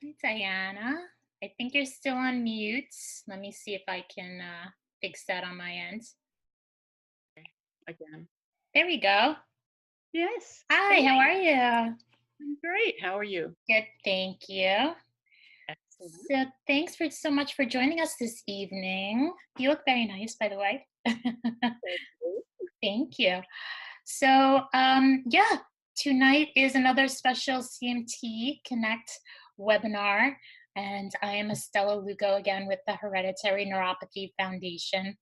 Hi, Diana. I think you're still on mute. Let me see if I can fix that on my end. Again. There we go. Yes. Hi, Hey, how are you? I'm great. How are you? Good, thank you. Excellent. So, thanks for so much for joining us this evening. You look very nice, by the way. Thank you. Thank you. So, yeah, tonight is another special CMT Connect webinar, and I am Estella Lugo again with the Hereditary Neuropathy Foundation.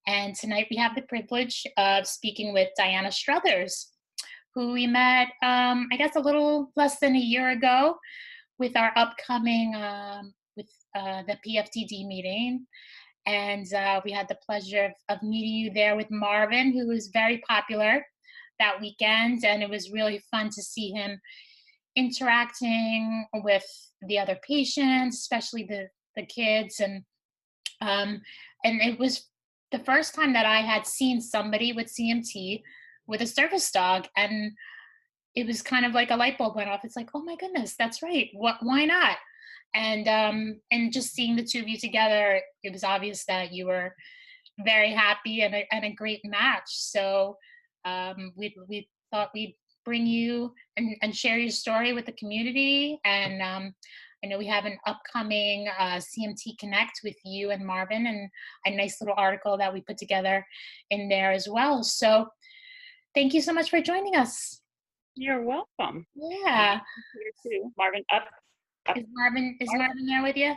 And tonight we have the privilege of speaking with Diana Struthers, who we met, I guess, a little less than a year ago with our upcoming the PFTD meeting. And we had the pleasure of meeting you there with Marvin, who was very popular that weekend. And it was really fun to see him interacting with the other patients, especially the kids. Um, and it was the first time that I had seen somebody with CMT with a service dog, and it was kind of like a light bulb went off. It's like, oh my goodness, that's right. What? Why not? And just seeing the two of you together, it was obvious that you were very happy and a great match. So we thought we'd bring you and share your story with the community. And I know we have an upcoming CMT Connect with you and Marvin, and a nice little article that we put together in there as well. So thank you so much for joining us. You're welcome. And Yeah. Marvin's here too. Marvin, up. Is Marvin. Marvin there with you?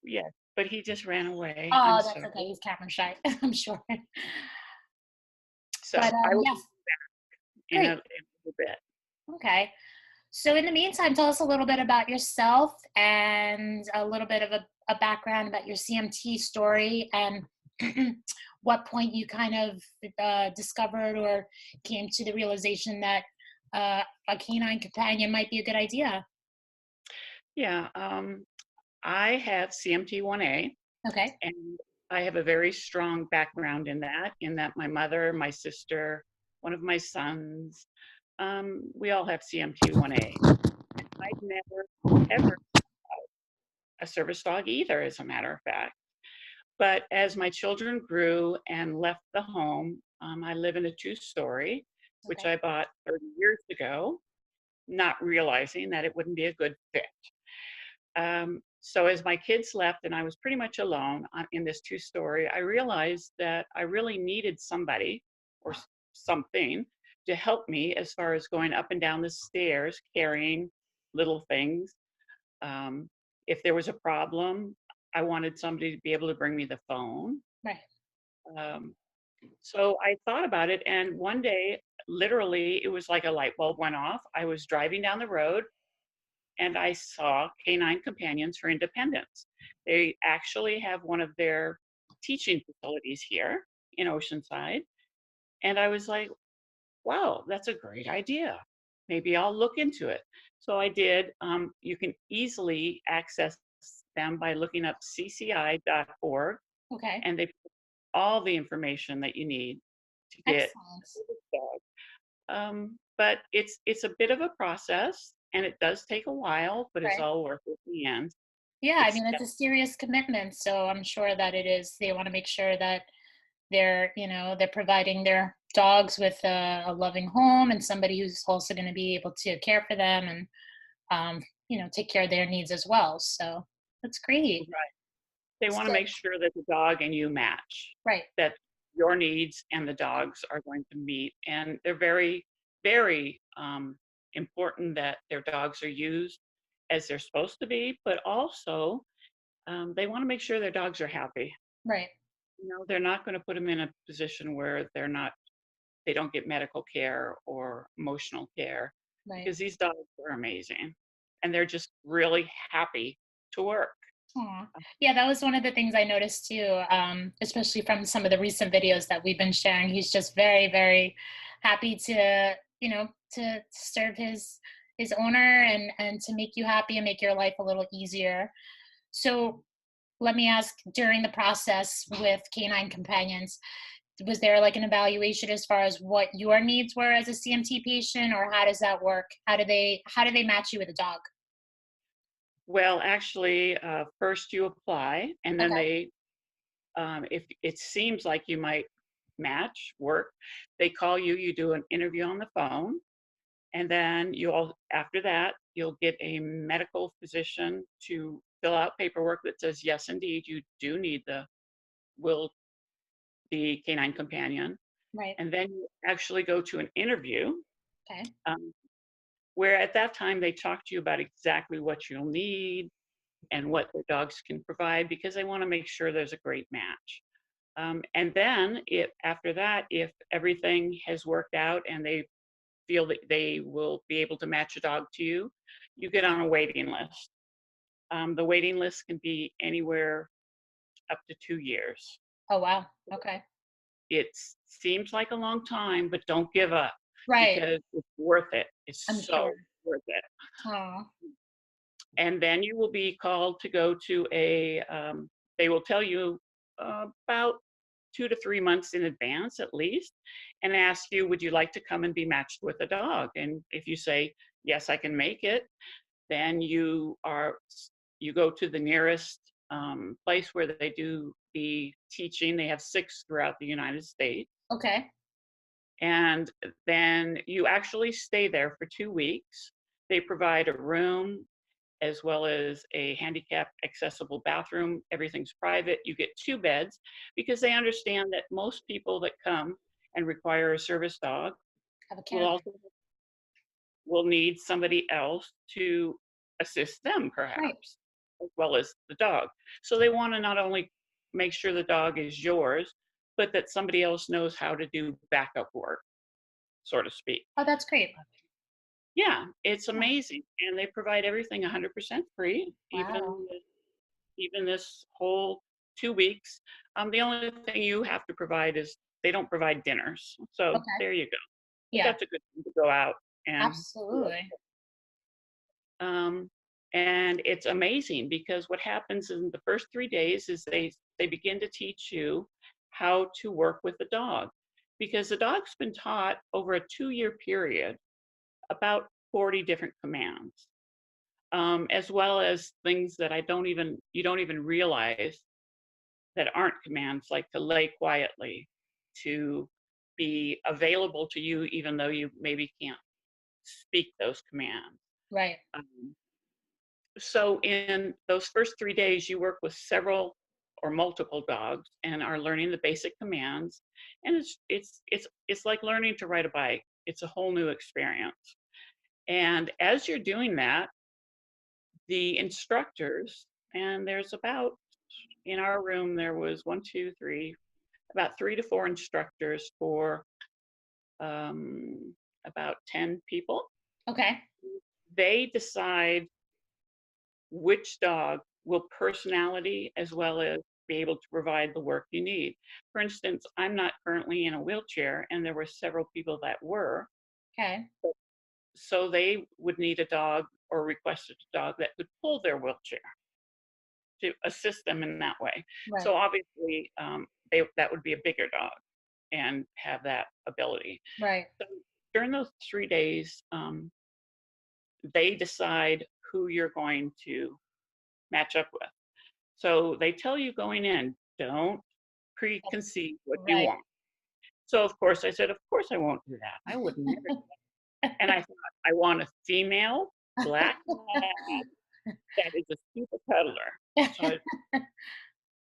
Yes, but he just ran away. I'm Oh, that's sorry. okay. He's camera shy, I'm sure. So But I will yes, be in a great. little bit. Okay. So in the meantime, tell us a little bit about yourself and a little bit of a background about your CMT story and what point you kind of discovered or came to the realization that a canine companion might be a good idea. Yeah, I have CMT1A, Okay. and I have a very strong background in that my mother, my sister, one of my sons, we all have CMT1A. I'd never, ever a service dog either, as a matter of fact. But as my children grew and left the home, I live in a two-story, which Okay. I bought 30 years ago, not realizing that it wouldn't be a good fit. So as my kids left and I was pretty much alone in this two-story, I realized that I really needed somebody or something to help me as far as going up and down the stairs, carrying little things. Um, if there was a problem, I wanted somebody to be able to bring me the phone. Right. Um, so I thought about it, and one day, literally, it was like a light bulb went off. I was driving down the road, and I saw Canine Companions for Independence. They actually have one of their teaching facilities here in Oceanside, and I was like, wow, that's a great idea. Maybe I'll look into it. So I did. You can easily access them by looking up cci.org, Okay. and they put all the information that you need to get Excellent. this dog. But it's a bit of a process, and it does take a while, but it's Right. all worth it in the end. Yeah, I It's mean, it's a serious commitment, so I'm sure that it is. They want to make sure that they're providing their dogs with a loving home and somebody who's also going to be able to care for them and take care of their needs as well. So that's great. right. They want to So make sure that the dog and you match, right, that your needs and the dogs are going to meet, and they're very, very important that their dogs are used as they're supposed to be, but also they want to make sure their dogs are happy. right, They're not going to put them in a position where they don't get medical care or emotional care, right. because these dogs are amazing and they're just really happy to work. Aw. Yeah, that was one of the things I noticed too, especially from some of the recent videos that we've been sharing. He's just very, very happy to serve his owner and to make you happy and make your life a little easier. So let me ask, during the process with Canine Companions, was there like an evaluation as far as what your needs were as a CMT patient, or how does that work? How do they match you with a dog? Well, actually, first you apply, and then Okay. they, if it seems like you might match work, they call you. You do an interview on the phone, and then after that, you'll get a medical physician to fill out paperwork that says, yes, indeed, you do need will the canine companion. Right. And then you actually go to an interview, Okay. um, where at that time they talk to you about exactly what you'll need and what their dogs can provide because they want to make sure there's a great match. And then, if after that, if everything has worked out and they feel that they will be able to match a dog to you, you get on a waiting list. The waiting list can be anywhere up to 2 years. Oh, wow. Okay. It seems like a long time, but don't give up Right. because it's worth it. I'm It's so sure. worth it. Oh, And then you will be called to go to they will tell you about 2 to 3 months in advance at least and ask you, would you like to come and be matched with a dog? And if you say, yes, I can make it, then you go to the nearest place where they do the teaching. They have six throughout the United States. okay. And then you actually stay there for 2 weeks. They provide a room as well as a handicap accessible bathroom. Everything's private. You get two beds because they understand that most people that come and require a service dog Have a will caregiver. also will need somebody else to assist them Right. perhaps as well as the dog. So they want to not only make sure the dog is yours, but that somebody else knows how to do backup work, so to speak. Oh, that's great. Yeah, it's Yeah. amazing, and they provide everything 100% free, Wow. even this whole 2 weeks. The only thing you have to provide is they don't provide dinners, so Okay. there you go. But Yeah. that's a good thing to go out and do it. Absolutely. Um, and it's amazing because what happens in the first 3 days is they begin to teach you how to work with the dog, because the dog's been taught over a 2-year period about 40 different commands, as well as things that you don't even realize that aren't commands, like to lay quietly, to be available to you, even though you maybe can't speak those commands. Right. Um, so in those first 3 days, you work with several or multiple dogs and are learning the basic commands. And it's like learning to ride a bike. It's a whole new experience. And as you're doing that, the instructors, and there's about in our room there was one, two, three, about 3 to 4 instructors for about 10 people. Okay. They decide which dog will personality as well as be able to provide the work you need. For instance, I'm not currently in a wheelchair, and there were several people that were. Okay. So they would need a dog or requested a dog that could pull their wheelchair to assist them in that way. Right. So obviously, that would be a bigger dog and have that ability. Right. So during those 3 days, they decide who you're going to match up with. So they tell you going in, don't preconceive what you Right. want. So of course I said, of course I won't do that. I would never. And I thought, I want a female black lab that is a super cuddler. So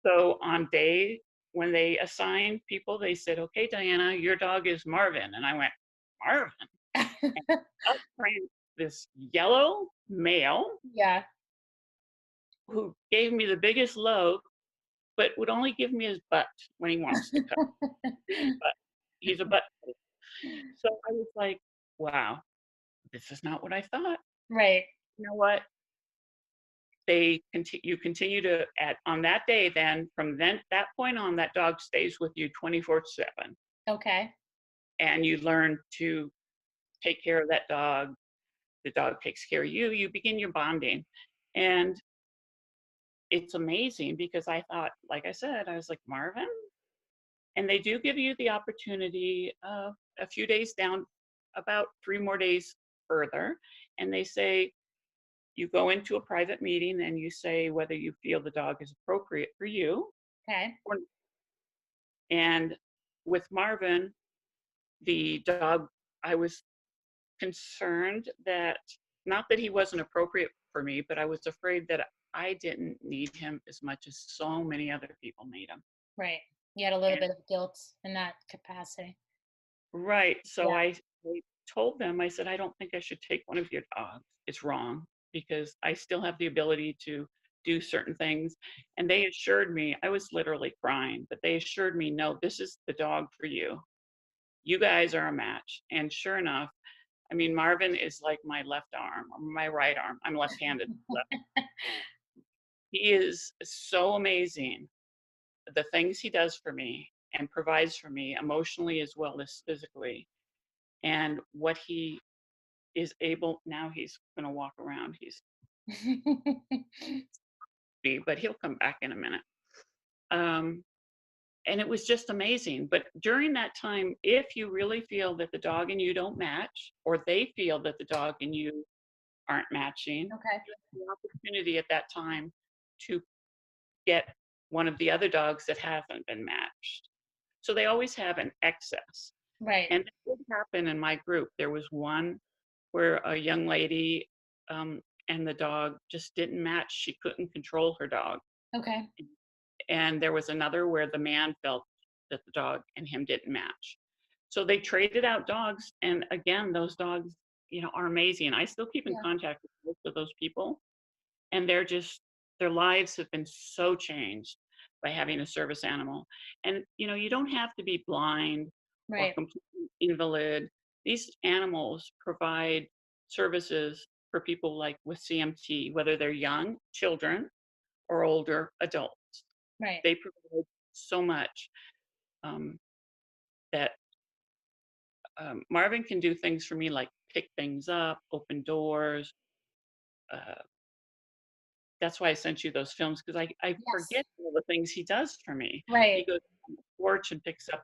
So on day when they assigned people, they said, "Okay, Diana, your dog is Marvin." And I went, "Marvin?" And up ran this yellow male Yeah. who gave me the biggest load, but would only give me his butt when he wants to cut. His butt. He's a butt. So I was like, "Wow, this is not what I thought." Right. You know what? You continue to at on that day. Then from then that point on, that dog stays with you 24/7. Okay. And you learn to take care of that dog. The dog takes care of you. You begin your bonding. And it's amazing because I thought, like I said, I was like, Marvin? And they do give you the opportunity a few days down, about 3 more days further. And they say, you go into a private meeting and you say whether you feel the dog is appropriate for you. Okay. Or, and with Marvin, the dog, I was concerned that, not that he wasn't appropriate for me, but I was afraid that I didn't need him as much as so many other people need him. Right. You had a little And bit of guilt in that capacity. right, so Yeah. I told them, I said, I don't think I should take one of your dogs. It's wrong because I still have the ability to do certain things. And they assured me, I was literally crying, but they assured me, no, this is the dog for you. You guys are a match. And sure enough, I mean, Marvin is like my left arm or my right arm. I'm left-handed. He is so amazing. The things he does for me and provides for me emotionally as well as physically. And what he is able, now he's going to walk around. He's, but he'll come back in a minute. Um, and it was just amazing. But during that time, if you really feel that the dog and you don't match, or they feel that the dog and you aren't matching, Okay. you have the opportunity at that time to get one of the other dogs that haven't been matched. So they always have an excess. Right. And that did happen in my group. There was one where a young lady and the dog just didn't match. She couldn't control her dog. Okay. And there was another where the man felt that the dog and him didn't match. So they traded out dogs. And again, those dogs, are amazing. I still keep in Yeah. contact with most of those people. And their lives have been so changed by having a service animal. And, you don't have to be blind or Right. completely invalid. These animals provide services for people like with CMT, whether they're young children or older adults. Right. They provide so much um, that Marvin can do things for me like pick things up, open doors. Uh, that's why I sent you those films because I Yes. forget all the things he does for me. Right. He goes on the porch and picks up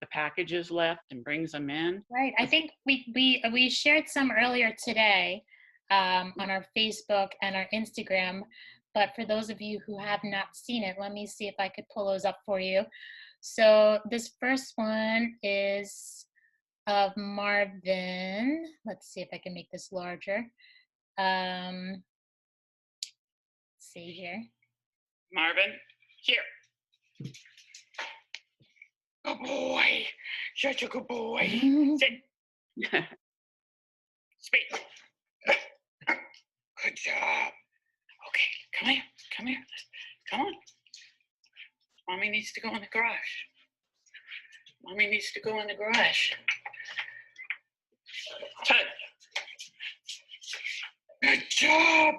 the packages left and brings them in. Right. I think we shared some earlier today on our Facebook and our Instagram. But for those of you who have not seen it, let me see if I could pull those up for you. So this first one is of Marvin. Let's see if I can make this larger. Let's see here. Marvin, here. Good boy. Such a good boy. Sit. Speak. Good job. Okay, come here. Come here. Come on. Mommy needs to go in the garage. Mommy needs to go in the garage. Ted. Good job.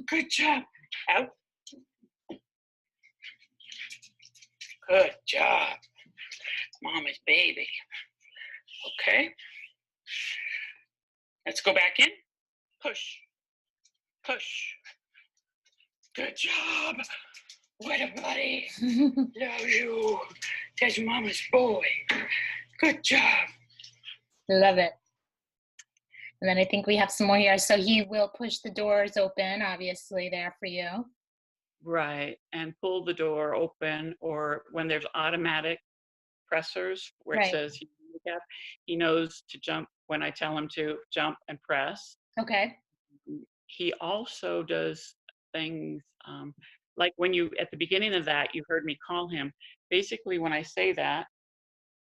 Good job. Out. Good job. Mama's baby. Okay. Let's go back in. Push. Push. Good job. What a buddy. Love you. That's Mama's boy. Good job. Love it. And then I think we have some more here. So he will push the doors open, obviously, there for you. Right. And pull the door open, or when there's automatic pressers where it Right. says he knows to jump when I tell him to jump and press. Okay. He also does things like when you, at the beginning of that, you heard me call him. Basically, when I say that,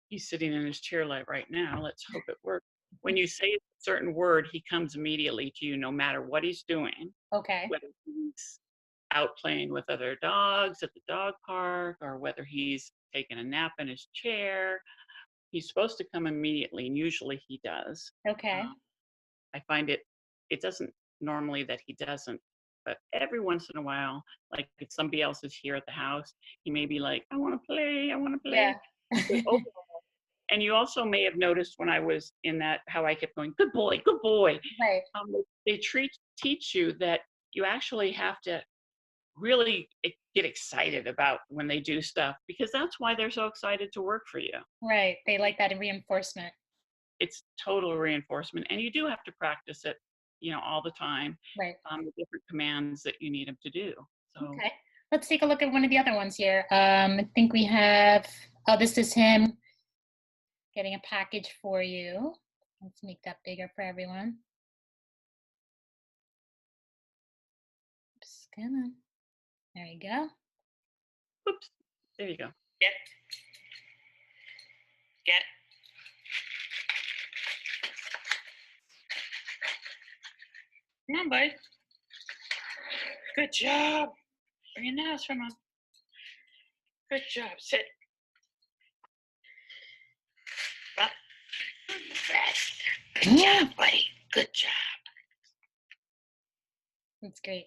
he's sitting in his chair like right now. Let's hope it works. When you say a certain word, he comes immediately to you no matter what he's doing, Okay. whether he's out playing with other dogs at the dog park or whether he's taking a nap in his chair. He's supposed to come immediately, and usually he does. Okay. I find it doesn't normally that he doesn't, but every once in a while, like if somebody else is here at the house, he may be like, I want to play, I want to Yeah. play. But overall, and you also may have noticed when I was in that, how I kept going, good boy, good boy. Right. They teach you that you actually have to really get excited about when they do stuff, because that's why they're so excited to work for you. Right. They like that reinforcement. It's total reinforcement, and you do have to practice it. all the time, Right. the different commands that you need him to do. So, Okay. Let's take a look at one of the other ones here. I think we have, oh, this is him getting a package for you. Let's make that bigger for everyone. Oops, come on. There you go. oops, there you go. Get. Get. Come on, bud. Good job. Bring your nose from him. Good job. Sit. Up. Rest. Good job, buddy. Good job. That's great.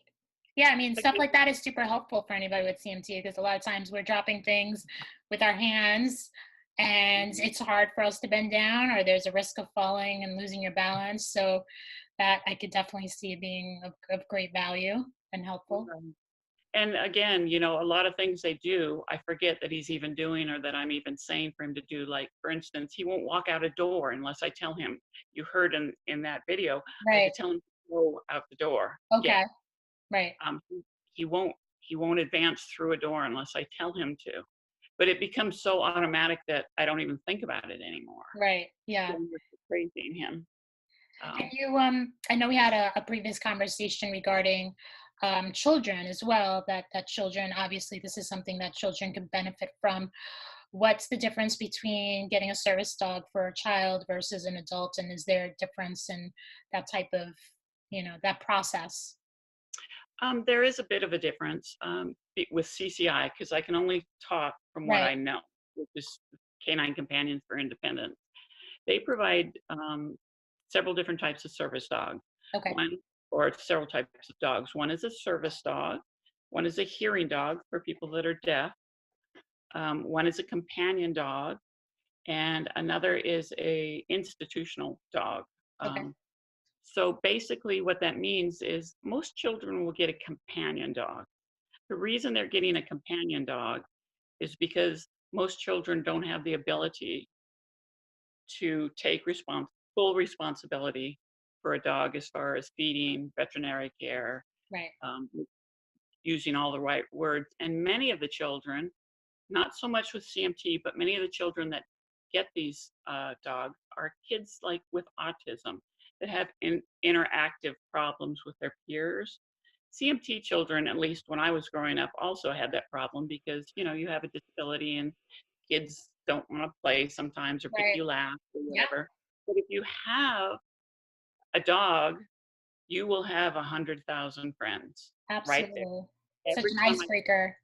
Yeah, I mean, stuff like that is super helpful for anybody with CMT because a lot of times we're dropping things with our hands and it's hard for us to bend down or there's a risk of falling and losing your balance. So that I could definitely see being of great value and helpful. And again, a lot of things they do, I forget that he's even doing or that I'm even saying for him to do. Like, for instance, he won't walk out a door unless I tell him. You heard in that video, I had to Right. tell him to go out the door. Okay. Yeah. Right. He won't advance through a door unless I tell him to. But it becomes so automatic that I don't even think about it anymore. Right. Yeah. I'm just praising him. And you, I know we had a previous conversation regarding children as well, that children, obviously this is something that children can benefit from. What's the difference between getting a service dog for a child versus an adult? And is there a difference in that type of, that process? There is a bit of a difference with CCI because I can only talk from what Right. I know, which is Canine Companions for Independence. They provide several different types of service dogs. Okay. Or several types of dogs. One is a service dog. One is a hearing dog for people that are deaf. One is a companion dog, and another is a institutional dog. Okay. So basically, what that means is most children will get a companion dog. The reason they're getting a companion dog is because most children don't have the ability to take full responsibility for a dog as far as feeding, veterinary care, Right. um, using all the right words. And many of the children, not so much with CMT, but many of the children that get these dogs are kids like with autism that have interactive problems with their peers. CMT children, at least when I was growing up, also had that problem because you have a disability and kids don't want to play sometimes or pick Right. you last or Yeah. whatever. But if you have a dog, you will have 100,000 friends right there. Absolutely. Such Every an time icebreaker.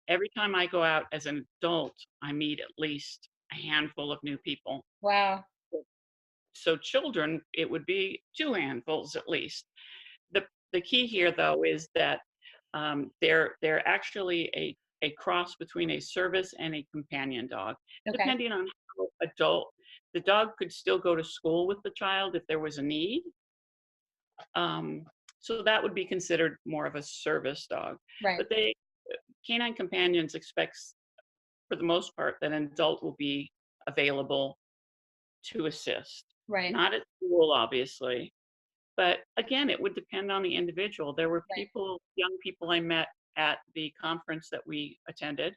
every time I go out as an adult, I meet at least a handful of new people. Wow. So children, it would be two handfuls at least. The key here, though, is that they're actually a cross between a service and a companion dog. Okay. Depending on how adult, the dog could still go to school with the child if there was a need. So that would be considered more of a service dog. Right. But Canine Companions expects, for the most part, that an adult will be available to assist. Right. Not at school, obviously, but again, it would depend on the individual. There were Right. young people I met at the conference that we attended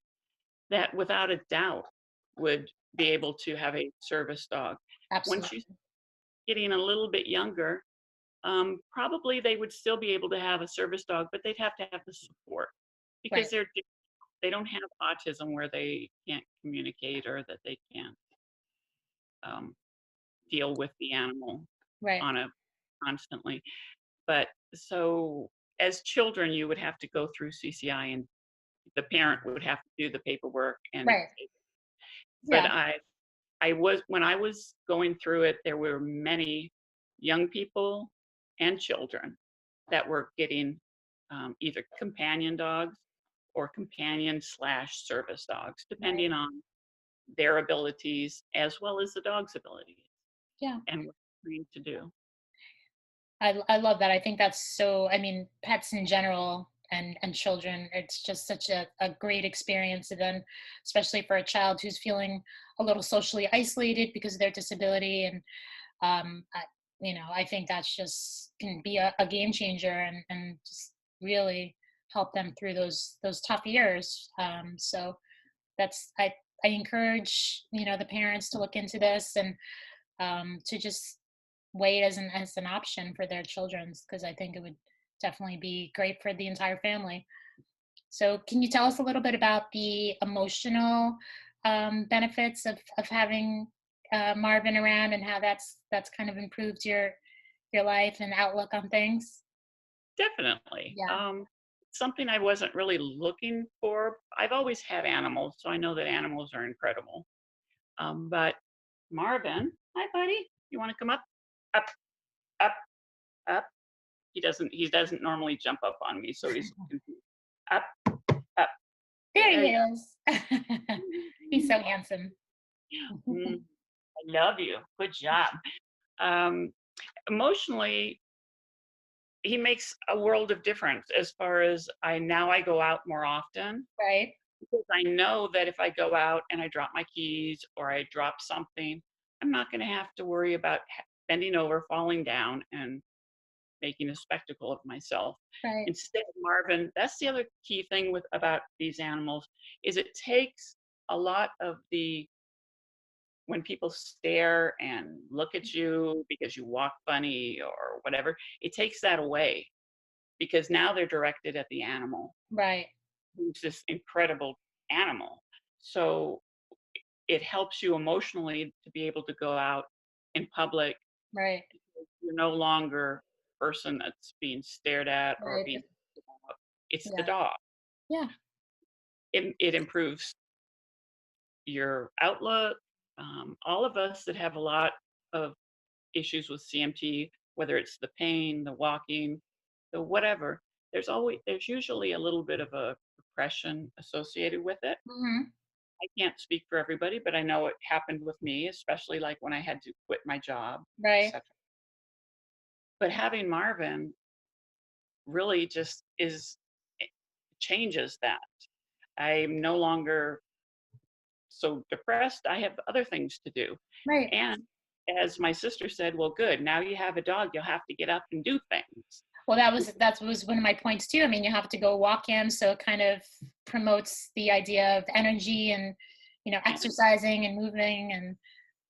that without a doubt would be able to have a service dog. Once you Absolutely. getting a little bit younger, probably they would still be able to have a service dog, but they'd have to have the support Right. because they don't have autism where they can't communicate or that they can't um, deal with the animal Right. on a constantly. But so as children, you would have to go through CCI and the parent would have to do the paperwork and Right. but Yeah. I was when I was going through it, there were many young people and children that were getting either companion dogs or companion slash service dogs, Right. depending on their abilities as well as the dog's abilities Yeah. and what they're trained to do. I love that. I think that's so, I mean, pets in general and children, it's just such a great experience. And then, especially for a child who's feeling a little socially isolated because of their disability. And I think that's just can be a game changer, and just really help them through those tough years. So that's I encourage the parents to look into this, and to just weigh it as an option for their children's, because I think it would definitely be great for the entire family. So can you tell us a little bit about the emotional benefits of having Marvin around, and how that's kind of improved your life and outlook on things? Definitely. Yeah, Something I wasn't really looking for. I've always had animals, so I know that animals are incredible. But Marvin, hi, buddy. You want to come up? Up, up, up. He doesn't normally jump up on me, so he's confused. Up, up. there There he you is. He's so handsome. go. I love you. Good job. Um, Emotionally, he makes a world of difference as far as I go out more often Right, because I know that if I go out and I drop my keys or I drop something, I'm not going to have to worry about bending over, falling down, and making a spectacle of myself. right, Instead, Marvin, that's the other key thing with about these animals is it takes a lot of the when people stare and look at you because you walk funny or whatever, it takes that away because now they're directed at the animal, right, who's this incredible animal. So it helps you emotionally to be able to go out in public. right, You're no longer the person that's being stared at or right. being, it's the Yeah, dog. yeah, It improves your outlook. All of us that have a lot of issues with CMT, whether it's the pain, the walking, the whatever, there's usually a little bit of a depression associated with it. hmm, I can't speak for everybody, but I know it happened with me, especially like when I had to quit my job, right, etc. But having Marvin really just it changes that. I'm no longer so depressed. I have other things to do. right. And as my sister said, well, good. Now you have a dog, you'll have to get up and do things. Well, that was one of my points too. I mean, you have to go walk in, so it kind of promotes the idea of energy, and And exercising and moving and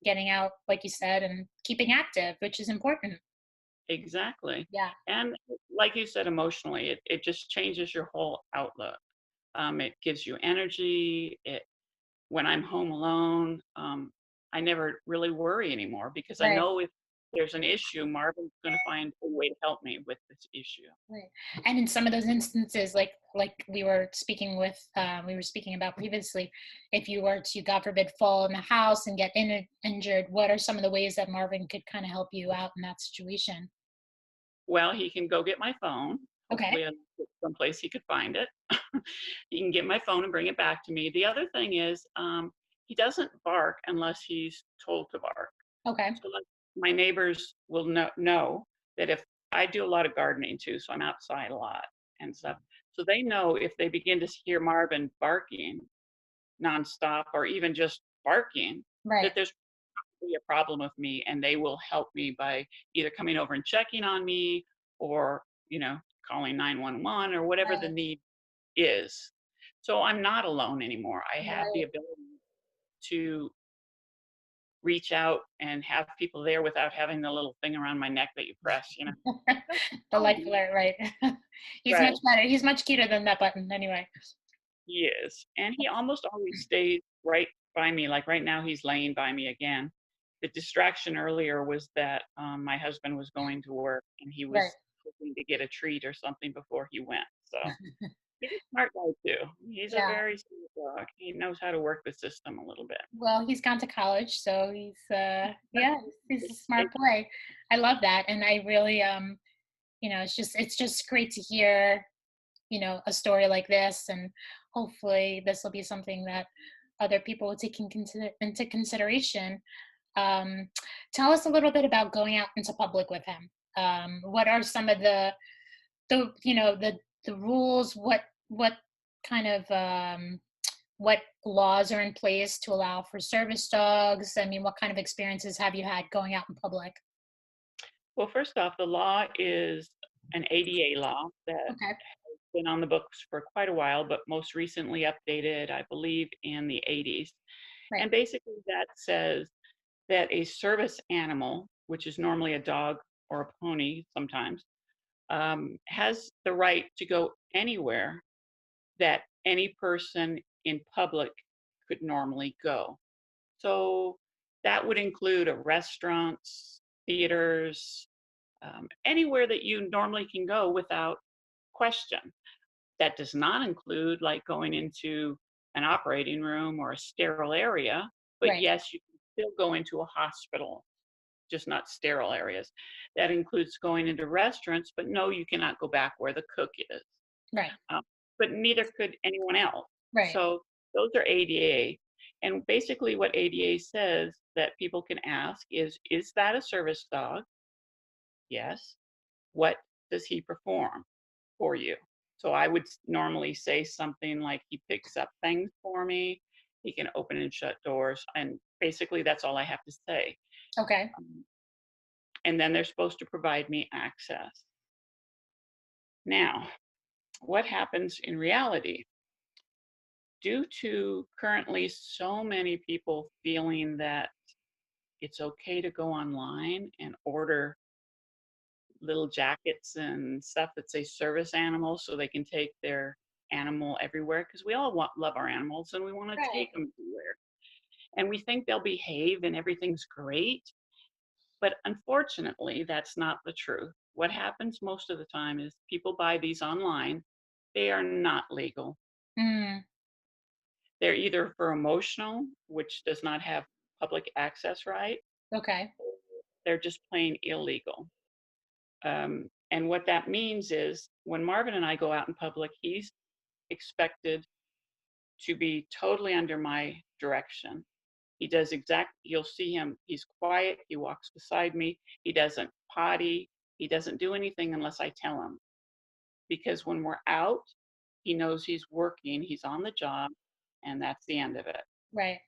getting out, like you said, and keeping active, which is important. exactly. Yeah, And like you said, emotionally, it just changes your whole outlook. It gives you energy. When I'm home alone, I never really worry anymore because I right, know if there's an issue, Marvin's going to find a way to help me with this issue. right. And in some of those instances, like we were speaking about previously, if you were to, God forbid, fall in the house and get injured, what are some of the ways that Marvin could kind of help you out in that situation? Well, he can go get my phone. Okay, Hopefully, someplace he could find it. He can get my phone and bring it back to me. The other thing is, he doesn't bark unless he's told to bark. okay, So like my neighbors will know that if I do a lot of gardening too, so I'm outside a lot and stuff. So they know if they begin to hear Marvin barking nonstop or even just barking, right, that there's probably a problem with me and they will help me by either coming over and checking on me or, calling 911 or whatever the right, need is. So I'm not alone anymore. I have the right. ability to reach out and have people there without having the little thing around my neck that you press. That's The life fine. alert, right? He's Right. much better. He's much cuter than that button, anyway. He is. And he almost always stays right by me. Like right now, he's laying by me again. The distraction earlier was that my husband was going to work and he Right. was hoping to get a treat or something before he went. So he's a smart guy too. He's a Yeah. very smart dog. He knows how to work the system a little bit. Well, he's gone to college, so yeah, he's a smart boy. I love that, and I really it's just great to hear a story like this, and hopefully this will be something that other people will take into consideration. Um, Tell us a little bit about going out into public with him. What are some of the rules? What kind of what laws are in place to allow for service dogs? I mean, what kind of experiences have you had going out in public? Well, first off, the law is an ADA law that Okay. been on the books for quite a while, but most recently updated, I believe, in the 80s. Right. And basically, that says that a service animal, which is normally a dog or a pony sometimes, has the right to go anywhere that any person in public could normally go. So that would include restaurants, theaters, anywhere that you normally can go without question. That does not include like going into an operating room or a sterile area, but Right. yes, you can still go into a hospital, just not sterile areas. That includes going into restaurants, but no, you cannot go back where the cook is. Right. Um, but neither could anyone else. Right. So those are ADA. And basically, what ADA says that people can ask is that a service dog? Yes. What does he perform for you? So I would normally say something like he picks up things for me, he can open and shut doors, and basically that's all I have to say. Okay. Um, and then they're supposed to provide me access. Now, what happens in reality? Due to currently so many people feeling that it's okay to go online and order little jackets and stuff that say service animals so they can take their animal everywhere because we all love our animals and we want to Right. take them everywhere. And we think they'll behave and everything's great. But unfortunately, that's not the truth. What happens most of the time is people buy these online, they are not legal. Mm. They're either for emotional, which does not have public access right, Okay. they're just plain illegal. And what that means is when Marvin and I go out in public, he's expected to be totally under my direction. You'll see him, he's quiet, he walks beside me, he doesn't potty, he doesn't do anything unless I tell him. Because when we're out, he knows he's working, he's on the job, and that's the end of it. Right.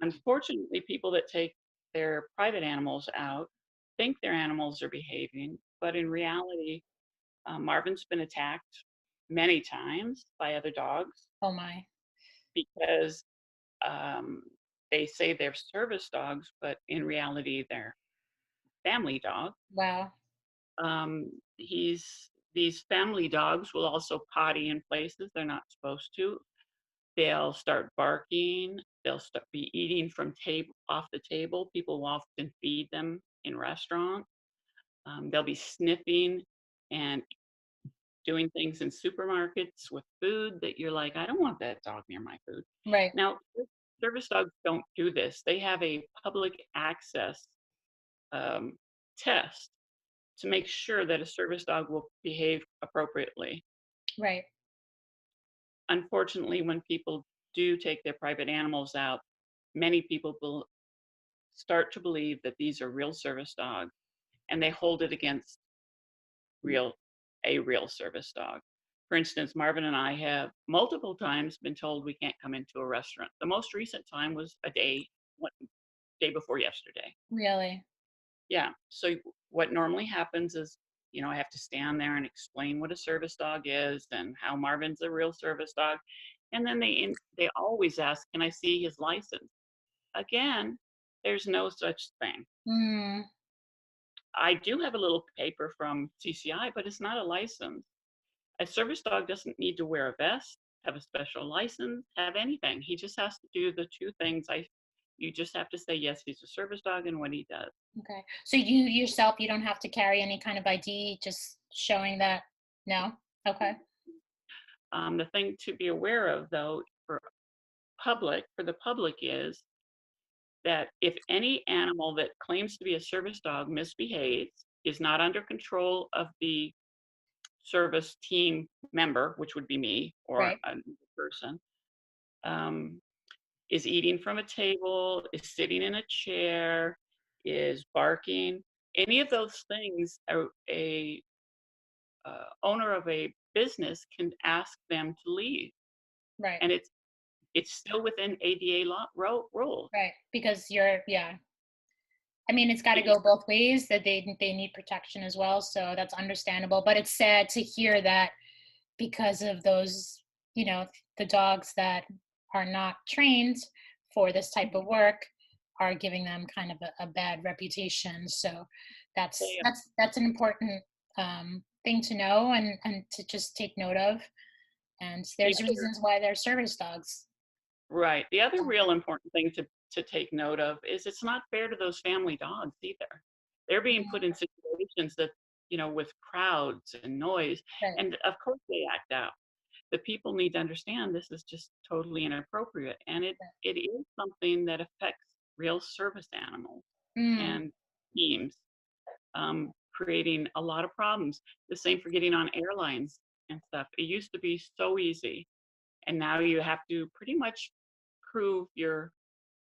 Unfortunately, people that take their private animals out think their animals are behaving, but in reality, Marvin's been attacked many times by other dogs Oh my. because um, they say they're service dogs, but in reality, they're family dogs. Wow. These family dogs will also potty in places they're not supposed to. They'll start barking. They'll be eating from off the table. People will often feed them in restaurants. They'll be sniffing and doing things in supermarkets with food that you're like, I don't want that dog near my food. Right. Now, service dogs don't do this. They have a public access um, test to make sure that a service dog will behave appropriately. Right. Unfortunately, when people do take their private animals out, many people start to believe that these are real service dogs and they hold it against real a real service dog. For instance, Marvin and I have multiple times been told we can't come into a restaurant. The most recent time was one day before yesterday. Really. Yeah. So what normally happens is, I have to stand there and explain what a service dog is and how Marvin's a real service dog. And then they always ask, "Can I see his license?" Again, there's no such thing. Mm. I do have a little paper from CCI, but it's not a license. A service dog doesn't need to wear a vest, have a special license, have anything. He just has to do the two things. You just have to say yes, he's a service dog and what he does. Okay. So you yourself, you don't have to carry any kind of ID, just showing that. No. Okay. The thing to be aware of, though, for the public, is that if any animal that claims to be a service dog misbehaves, is not under control of the service team member, which would be me or Right. a person, um, is eating from a table, is sitting in a chair, is barking, any of those things, a owner of a business can ask them to leave, Right. and it's still within ADA law rules. Right. Because you're, yeah. I mean, it's got to It is- go both ways, that they need protection as well, so that's understandable. But it's sad to hear that because of those, you know, the dogs that are not trained for this type of work are giving them kind of a bad reputation. So they that's an important thing to know and to just take note of. And the there's other reasons why they're service dogs. right. The other real important thing to take note of is it's not fair to those family dogs either. They're being put in situations that, with crowds and noise, Right. and of course they act out. The people need to understand this is just totally inappropriate, and it is something that affects real service animals Mm, and teams, creating a lot of problems. The same for getting on airlines and stuff. It used to be so easy, and now you have to pretty much prove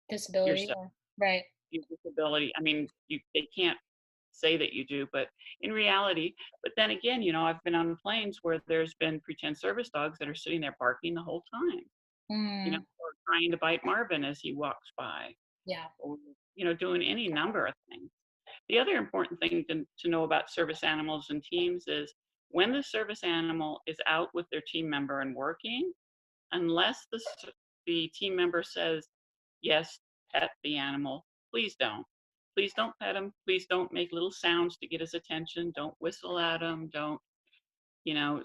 disability. yourself, Right. your disability. I mean, they can't say that you do, but in reality, but then again, I've been on planes where there's been pretend service dogs that are sitting there barking the whole time, Mm, or trying to bite Marvin as he walks by, yeah. or, doing any number of things. The other important thing to know about service animals and teams is when the service animal is out with their team member and working, unless the team member says, yes, pet the animal, please don't. Please don't pet him. Please don't make little sounds to get his attention. Don't whistle at him. Don't,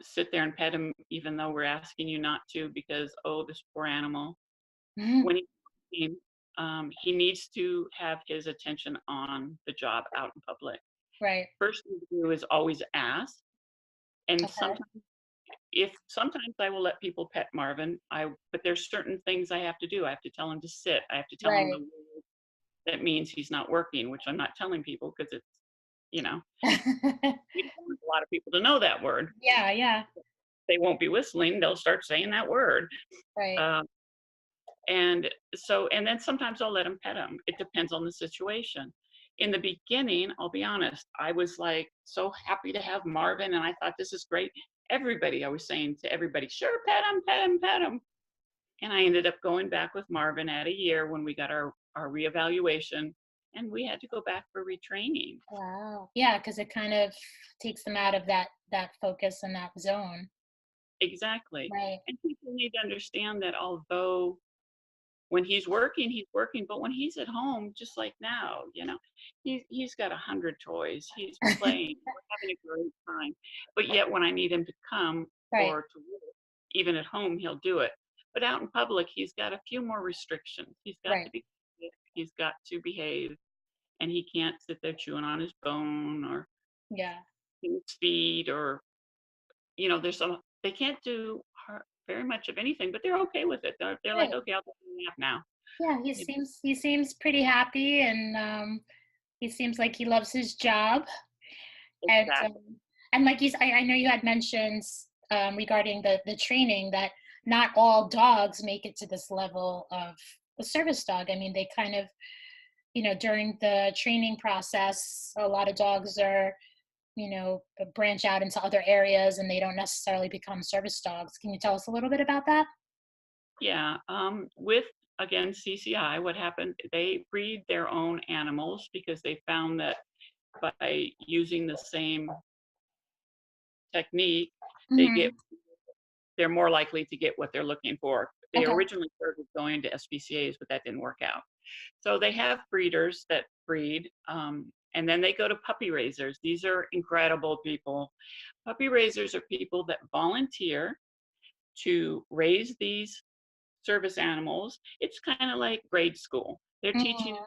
sit there and pet him even though we're asking you not to because, oh, this poor animal. Mhm. When he needs to have his attention on the job out in public. Right. First thing to do is always ask. And Okay. sometimes I will let people pet Marvin, but there's certain things I have to do. I have to tell him to sit. I have to tell him the Right. word that means he's not working, which I'm not telling people because it's, you know, we don't want a lot of people to know that word. Yeah, yeah. They won't be whistling. They'll start saying that word. Right. Um, and then sometimes I'll let him pet him. It depends on the situation. In the beginning, I'll be honest, I was like so happy to have Marvin and I thought this is great. I was saying to everybody, sure, pet him, pet him, pet him. And I ended up going back with Marvin at a year when we got our reevaluation and we had to go back for retraining. Wow. Yeah, because it kind of takes them out of that focus and that zone. Exactly. Right. And people need to understand that although when he's working, but when he's at home, just like now, he's got 100 toys. He's playing. We're having a great time. But yet when I need him to come Right. or to work, even at home, he'll do it. But out in public, he's got a few more restrictions. He's got to Right. be quiet, he's got to behave, and he can't sit there chewing on his bone or Yeah. his feet or, there's some, they can't do very much of anything, but they're okay with it. They're like, Right. okay, I'll take a nap now. Yeah, he seems pretty happy, and he seems like he loves his job. And Exactly. like I know you had mentioned regarding the training that not all dogs make it to this level of the service dog. I mean, they kind of, during the training process, a lot of dogs are, branch out into other areas and they don't necessarily become service dogs. Can you tell us a little bit about that? Yeah, with again CCI, what happened? They breed their own animals because they found that by using the same technique, they get Hmm. they're more likely to get what they're looking for. They Okay. originally started going to SPCA's, but that didn't work out. So they have breeders that breed, and then they go to puppy raisers. These are incredible people. Puppy raisers are people that volunteer to raise these service animals. It's kind of like grade school. They're teaching Hmm.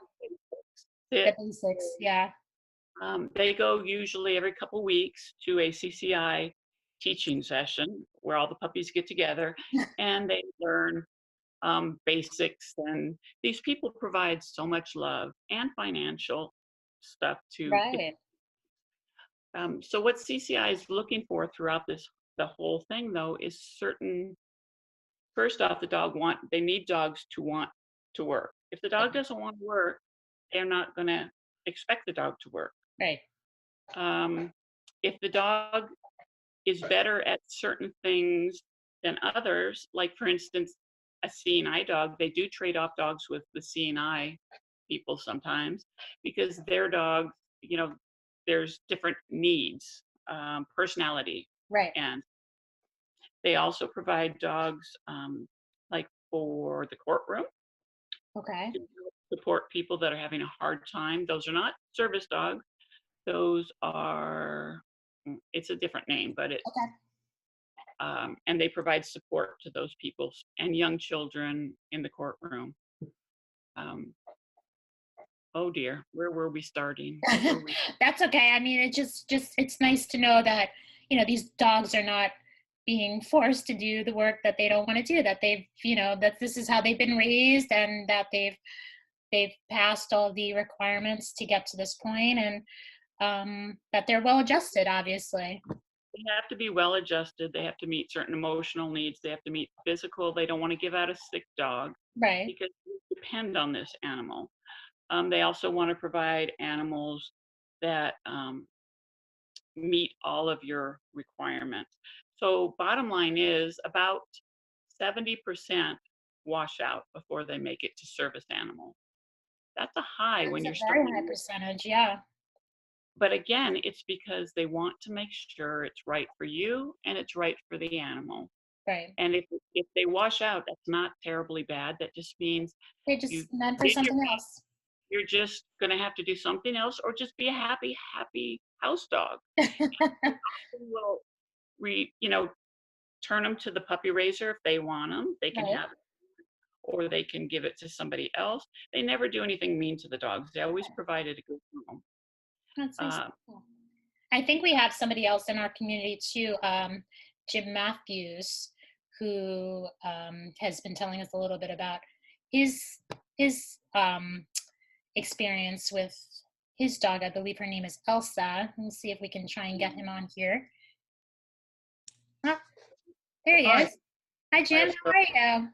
The sit. basics, yeah. They go usually every couple weeks to a CCI teaching session where all the puppies get together and they learn basics. And these people provide so much love and financial stuff to get. Right. So what CCI is looking for throughout the whole thing, though, is certain. First off, they need dogs to want to work. If the dog doesn't want to work, they're not going to expect the dog to work. Right. Um, if the dog is better at certain things than others, like for instance, a CNI dog, they do trade off dogs with the CNI people sometimes because their dogs, there's different needs, personality, Right. and they also provide dogs like for the courtroom Okay. to help support people that are having a hard time. Those are not service dogs. Those are, it's a different name, but Okay. and they provide support to those people and young children in the courtroom. Um, oh dear, where were we starting? What were we? That's okay. I mean, it just it's nice to know that, these dogs are not being forced to do the work that they don't want to do, that they've, that this is how they've been raised, and that they've passed all the requirements to get to this point, and that they're well adjusted, obviously. They have to be well adjusted. They have to meet certain emotional needs. They have to meet physical. They don't want to give out a sick dog Right. because they depend on this animal. They also want to provide animals that meet all of your requirements. So bottom line is about 70% wash out before they make it to service animal. That's a high when That's a you're very high starting. percentage. Yeah. But again, it's because they want to make sure it's right for you and it's right for the animal. Right. And if they wash out, that's not terribly bad. That just means They're you just meant for did your something best. else. You're just going to have to do something else or just be a happy house dog. Will turn them to the puppy raiser if they want them. They can Right. have it, or they can give it to somebody else. They never do anything mean to the dogs. They always provided a good home. That's so Uh, cool. I think we have somebody else in our community too, Jim Matthews, who has been telling us a little bit about his his experience with his dog. I believe her name is Elsa. Let's see if we can try and get him on here. Oh, there Well, he hi. is. Hi, Hi, Jim. Estelle. How are you?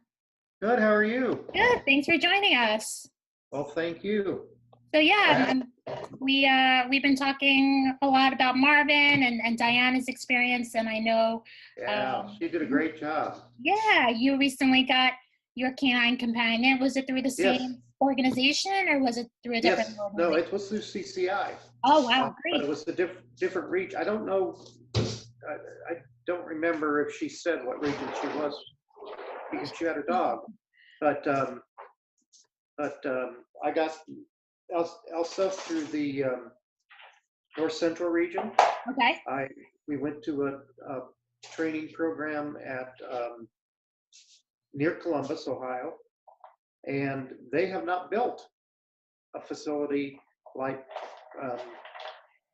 Good. How are you? Good. Thanks for joining us. Well, thank you. So yeah, Well, we've been talking a lot about Marvin and Diana's experience, and I know, yeah, um, she did a great job. yeah, you recently got your canine companion. Was it through the Yes, same organization, or was it through a different yes. No, organization? it was through CCI, Oh wow, but great. it was a different reach. I don't know. I don't remember if she said what region she was because she had a dog. But I got Elsa through the North Central region. Okay. We went to a training program at near Columbus, Ohio, and they have not built a facility like um,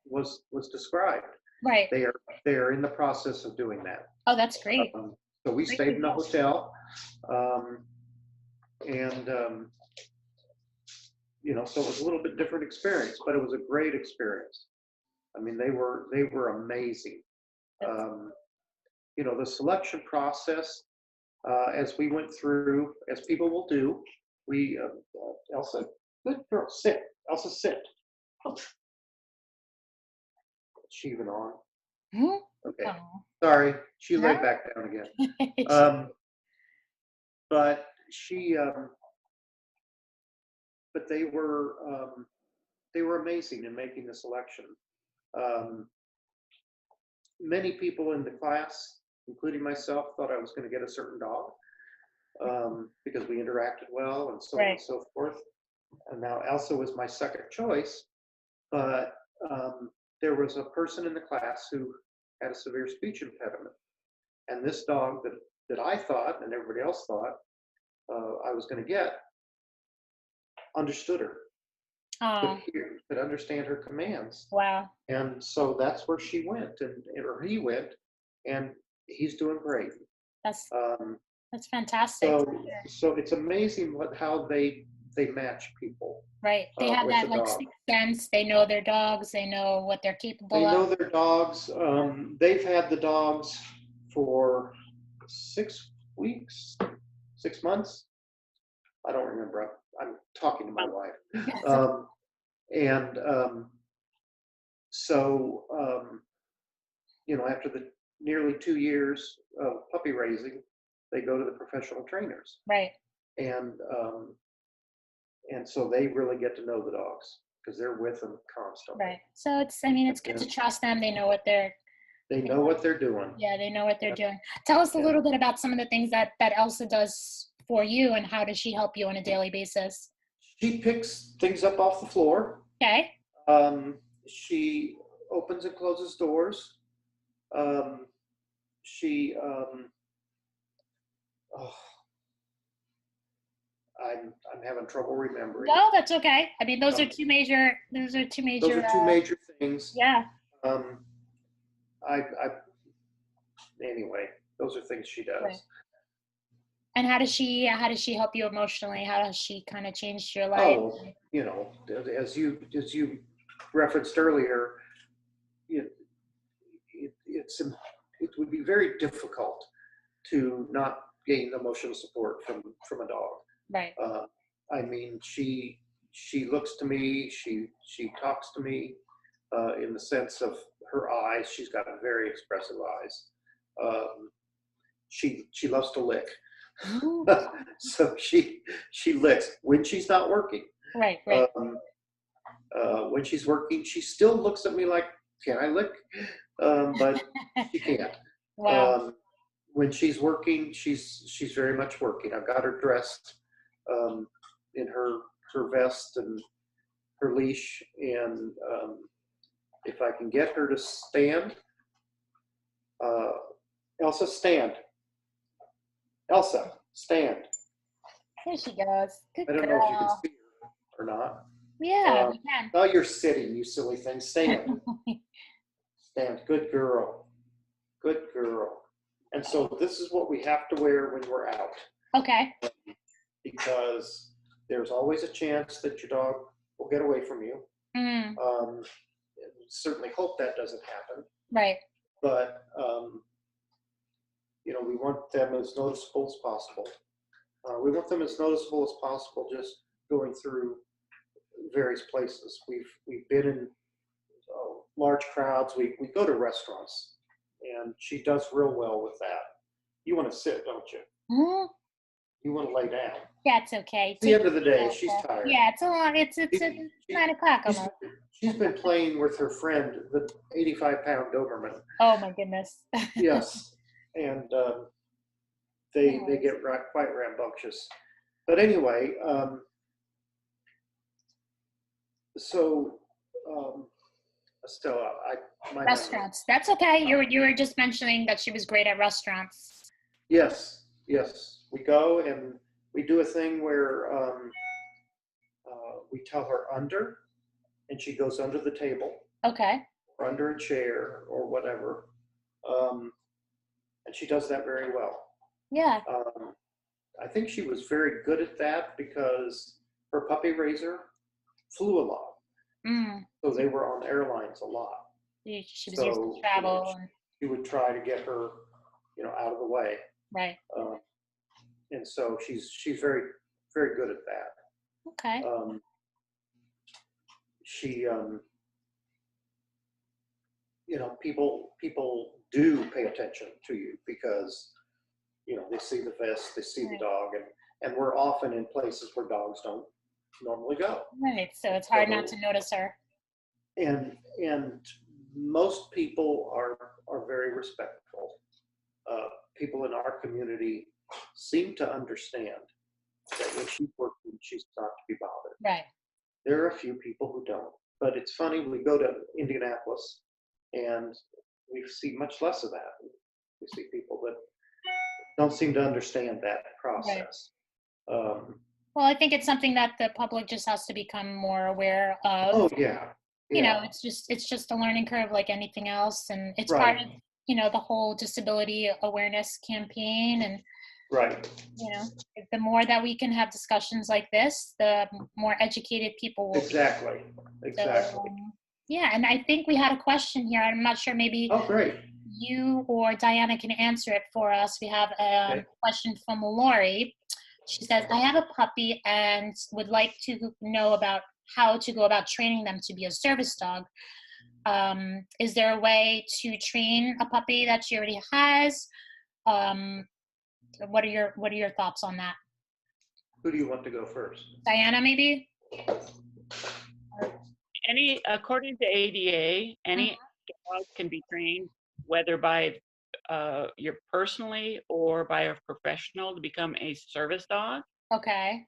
was described. Right. They are in the process of doing that. Oh, that's great. So we Great stayed to in a know. hotel, and so it was a little bit different experience, but it was a great experience. I mean, they were amazing. The selection process, as we went through, as people will do, we Elsa, good girl, sit. Elsa, sit. Oh, is she even on? Hmm? Okay, Oh, sorry, she no. laid back down again. But but they were amazing in making the selection. Um, Many people in the class, including myself, thought I was going to get a certain dog because we interacted well and so on Right. and so forth. And now Elsa was my second choice, but there was a person in the class who had a severe speech impediment. And this dog that I thought and everybody else thought I was going to get understood her, could Oh, hear, could understand her commands. wow. And so that's where she went, or he went, and he's doing great. That's Um, that's fantastic. so it's amazing how they match people Right. They have with that the like dog. sixth sense. They know their dogs. They know what they're capable They know of. their dogs. They've had the dogs for 6 weeks, 6 months. I don't remember. I'm talking to my wife. And so, after the nearly 2 years of puppy raising, they go to the professional trainers. Right. And And so they really get to know the dogs because they're with them constantly. Right. So it's, I mean, it's good to trust them. They know what they're doing. Yeah, they know what they're doing. Tell us a little bit about some of the things that Elsa does for you, and how does she help you on a daily basis? She picks things up off the floor. Okay. She opens and closes doors. She oh, I'm having trouble remembering. No, that's okay. I mean, those are two major. Those are two major things. Yeah. Anyway, those are things she does. Right. And how does she help you emotionally? How does she kind of change your life? Oh, you know, as you referenced earlier, it would be very difficult to not gain emotional support from a dog. Right. I mean, she looks to me, she talks to me in the sense of her eyes. She's got very expressive eyes. She loves to lick. So she licks when she's not working. Right. When she's working, she still looks at me like, "Can I lick?" But she can't. Wow. When she's working, she's very much working. I've got her dressed in her vest and her leash, and if I can get her to stand, Elsa, stand. Elsa, stand. There she goes. Good I don't girl. know if you can see her or not. Yeah, we can. Oh, you're sitting, you silly thing. Stand. Stand. Good girl. Good girl. And so this is what we have to wear when we're out. Okay. Because there's always a chance that your dog will get away from you. Mm. Certainly hope that doesn't happen. Right. But, you know, we want them as noticeable as possible. We want them as noticeable as possible just going through various places. We've been in large crowds. We go to restaurants, and she does real well with that. You want to sit, don't you? Mm. You want to lay down. That's okay. At the end of the day, she's tired. Yeah, it's a long. It's 9 o'clock almost. She's been playing with her friend, the 85-pound Doberman. Oh my goodness. Yes, and they get quite rambunctious. But anyway, so Stella, Restaurants. That's okay. You were just mentioning that she was great at restaurants. Yes. We go and we do a thing where we tell her under, and she goes under the table. Okay. Or under a chair or whatever. And she does that very well. Yeah. I think she was very good at that because her puppy raiser flew a lot. Mm. So they were on airlines a lot. She was used to travel. She would try to get her, you know, out of the way. Right. And so she's very, very good at that. Okay. She, you know, people do pay attention to you because, you know, they see the vest, they see the dog, and we're often in places where dogs don't normally go. Right. So it's hard not to notice her. And most people are very respectful. People in our community seem to understand that when she's working, she's not to be bothered. Right. There are a few people who don't. But it's funny, we go to Indianapolis and we see much less of that. We see people that don't seem to understand that process. Right. Well, I think it's something that the public just has to become more aware of. Oh, yeah. You know, it's just a learning curve like anything else. And it's part of, you know, the whole disability awareness campaign. And, you know, the more that we can have discussions like this, the more educated people will be. Exactly. So, yeah, and I think we had a question here. I'm not sure, maybe you or Diana can answer it for us. We have a question from Lori. She says, I have a puppy and would like to know about how to go about training them to be a service dog. Is there a way to train a puppy that she already has? What are your thoughts on that? Who do you want to go first? Diana, maybe? According to ADA, any dog can be trained, whether by your personally or by a professional, to become a service dog. Okay.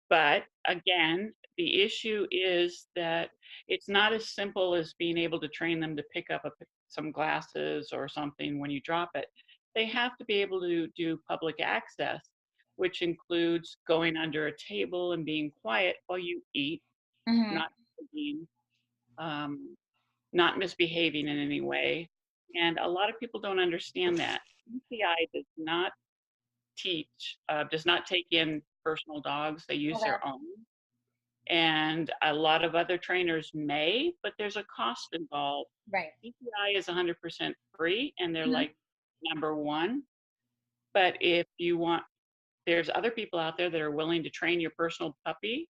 But again, the issue is that it's not as simple as being able to train them to pick up some glasses or something when you drop it. They have to be able to do public access, which includes going under a table and being quiet while you eat, Mm-hmm. not being, not misbehaving in any way. And a lot of people don't understand that. UCI does not does not take in personal dogs. They use Okay. their own. And a lot of other trainers may, but there's a cost involved. Right. CPI is 100% free, and they're Mhm. like #1. But if you want, there's other people out there that are willing to train your personal puppy.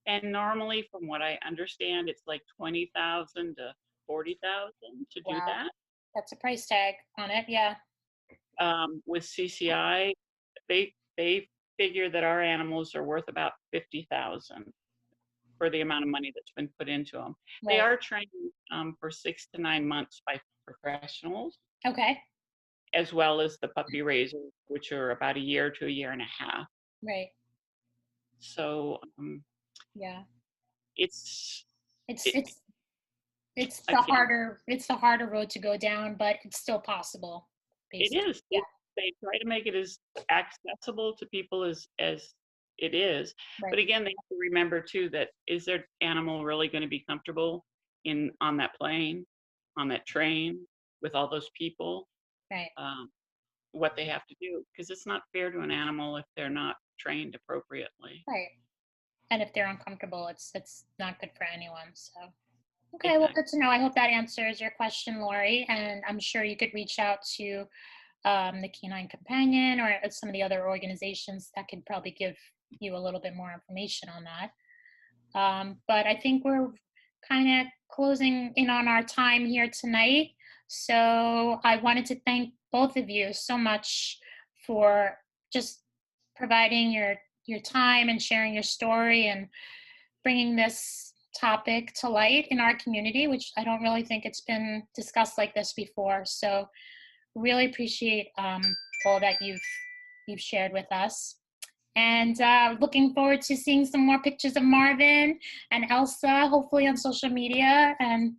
And normally, from what I understand, it's like 20,000 to 40,000 to do Wow. that. That's a price tag on it. Yeah. With CCI, they figure that our animals are worth about 50,000 for the amount of money that's been put into them. They Right. are trained for 6 to 9 months by professionals, Okay. as well as the puppy raisers, which are about a year to a year and a half. Right. So Yeah. it's It's it, it's it's the again, harder road to go down, but it's still possible. it Basically. is. Yeah. They try to make it as accessible to people as it is. Right. But again, they have to remember too that is their animal really going to be comfortable on that plane, on that train, with all those people? Right. What they have to do, because it's not fair to an animal if they're not trained appropriately. Right. And if they're uncomfortable, it's not good for anyone. So. Okay, well, Exactly. good to know. I hope that answers your question, Lori. And I'm sure you could reach out to the Canine Companion or some of the other organizations that could probably give you a little bit more information on that. But I think we're kind of closing in on our time here tonight. So I wanted to thank both of you so much for just providing your time and sharing your story and bringing this topic to light in our community, which I don't really think it's been discussed like this before. So really appreciate all that you've shared with us. And looking forward to seeing some more pictures of Marvin and Elsa, hopefully on social media. And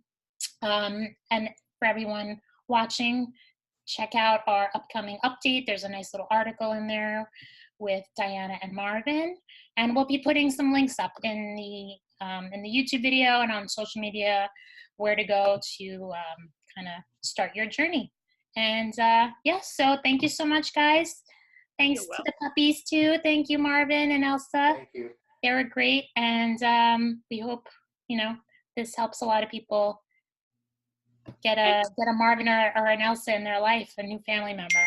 for everyone watching, check out our upcoming update. There's a nice little article in there with Diana and Marvin. And we'll be putting some links up in the YouTube video and on social media where to go to kind of start your journey. And yeah, so thank you so much, guys. Thanks to the puppies too. Thank you, Marvin and Elsa. Thank you. They were great, and we hope this helps a lot of people get a Marvin or an Elsa in their life, a new family member.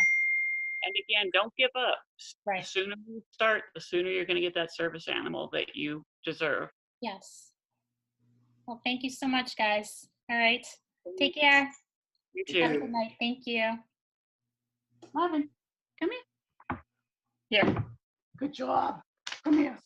And again, don't give up. Right. The sooner you start, the sooner you're going to get that service animal that you deserve. Yes. Well, thank you so much, guys. All right. Take care. You too. Have a good night. Thank you. Marvin, come here. Here. Good job. Come here.